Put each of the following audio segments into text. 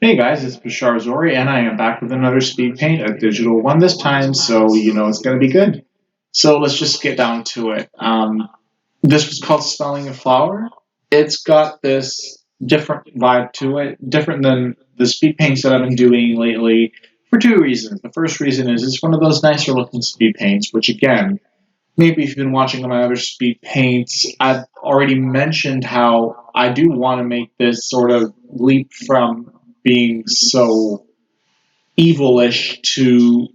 Hey guys, it's Bashar Zori, and I am back with another speed paint, a digital one this time, so you know it's going to be good. So let's just get down to it. This was called Smelling a Flower. It's got this different vibe to it, different than the speed paints that I've been doing lately, for two reasons. The first reason is it's one of those nicer looking speed paints, which again, maybe if you've been watching my other speed paints, I've already mentioned how I do want to make this sort of leap from being so evilish to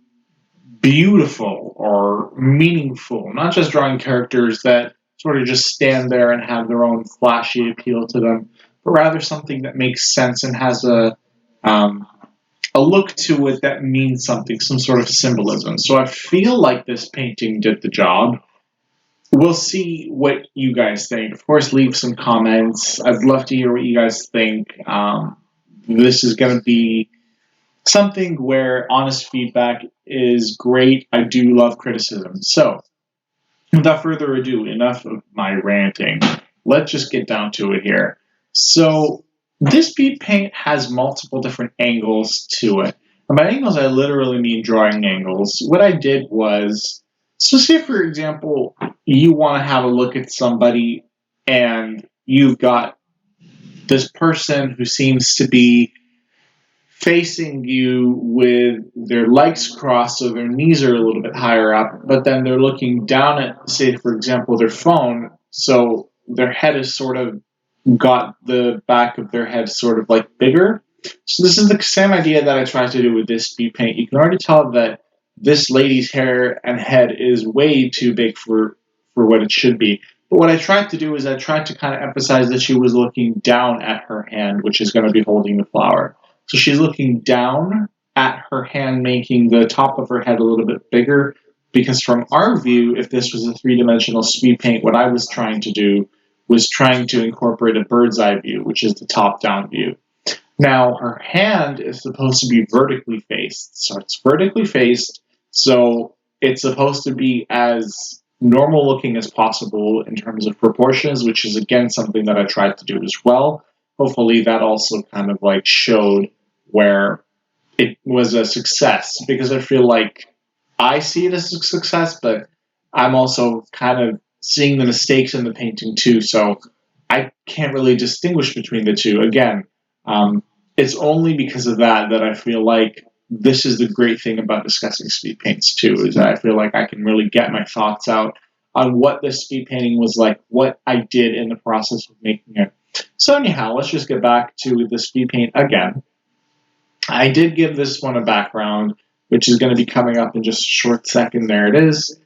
beautiful or meaningful, not just drawing characters that sort of just stand there and have their own flashy appeal to them, but rather something that makes sense and has um, a look to it that means something, some sort of symbolism. So I feel like this painting did the job. We'll see what you guys think. Of course, leave some comments. I'd love to hear what you guys think. This is going to be something where honest feedback is great. I do love criticism. So, without further ado, enough of my ranting. Let's just get down to it here. So, this speed paint has multiple different angles to it. And by angles, I literally mean drawing angles. What I did was, so say for example, you want to have a look at somebody and you've got this person who seems to be facing you with their legs crossed so their knees are a little bit higher up, but then they're looking down at, say, for example, their phone, so their head is sort of got the back of their head sort of like bigger. So this is the same idea that I tried to do with this speed paint. You can already tell that this lady's hair and head is way too big for what it should be. But what I tried to do is I tried to kind of emphasize that she was looking down at her hand, which is going to be holding the flower. So she's looking down at her hand, making the top of her head a little bit bigger. Because from our view, if this was a three-dimensional speed paint, what I was trying to do was trying to incorporate a bird's eye view, which is the top-down view. Now, her hand is supposed to be vertically faced. So it's vertically faced, so it's supposed to be as normal looking as possible in terms of proportions, which is again something that I tried to do as well. Hopefully, that also kind of like showed where it was a success because I feel like I see it as a success, but I'm also kind of seeing the mistakes in the painting too. So I can't really distinguish between the two. Again, um, it's only because of that that I feel like this is the great thing about discussing speed paints too, is that I feel like I can really get my thoughts out on what this speed painting was like, what I did in the process of making it. So anyhow, let's just get back to the speed paint again. I did give this one a background, which is going to be coming up in just a short second. There it is.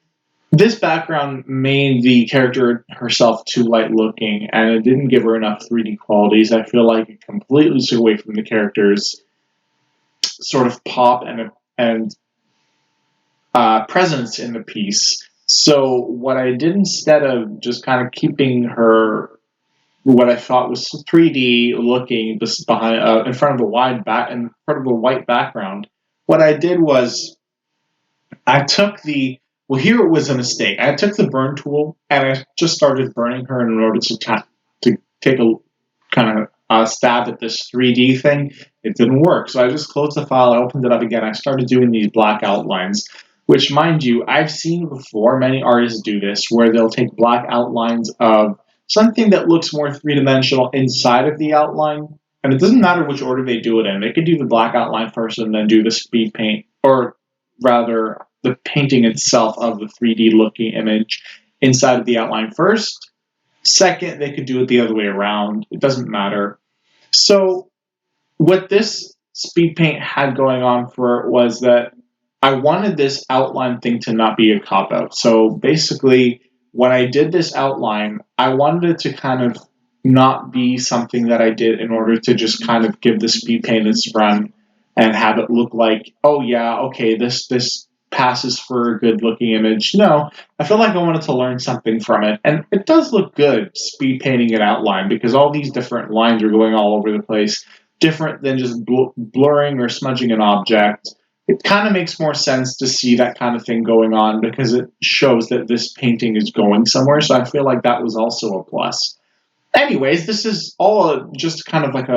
This background made the character herself too light looking, and it didn't give her enough 3D qualities. I feel like it completely took away from the character's sort of pop and presence in the piece. So what I did instead of just kind of keeping her what I thought was 3D looking just behind in front of a in front of a white background, what I did was I took the well, here it was a mistake. I took the burn tool and I just started burning her in order to take a kind of stab at this 3D thing. It didn't work, so I just closed the file. I opened it up again. I started doing these black outlines, which, mind you, I've seen before. Many artists do this, where they'll take black outlines of something that looks more three-dimensional inside of the outline, and it doesn't matter which order they do it in. They could do the black outline first and then do the speed paint, or rather the painting itself of the 3D looking image inside of the outline first. Second, they could do it the other way around. It doesn't matter. So what this speed paint had going on for it was that I wanted this outline thing to not be a cop out. So basically, when I did this outline, I wanted it to kind of not be something that I did in order to just kind of give the speed paint its run and have it look like, oh yeah, okay, this passes for a good looking image. No, I feel like I wanted to learn something from it. And it does look good speed painting an outline because all these different lines are going all over the place, different than just blurring or smudging an object. It kind of makes more sense to see that kind of thing going on because it shows that this painting is going somewhere. So I feel like that was also a plus. Anyways, this is all just kind of like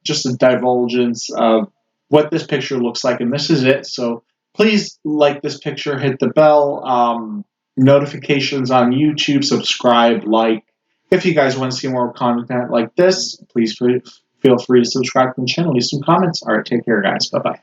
just a divulgence of what this picture looks like, and this is it. So please like this picture, hit the bell, notifications on YouTube, subscribe, like. If you guys want to see more content like this, please feel free to subscribe to the channel, leave some comments. All right, take care, guys. Bye bye.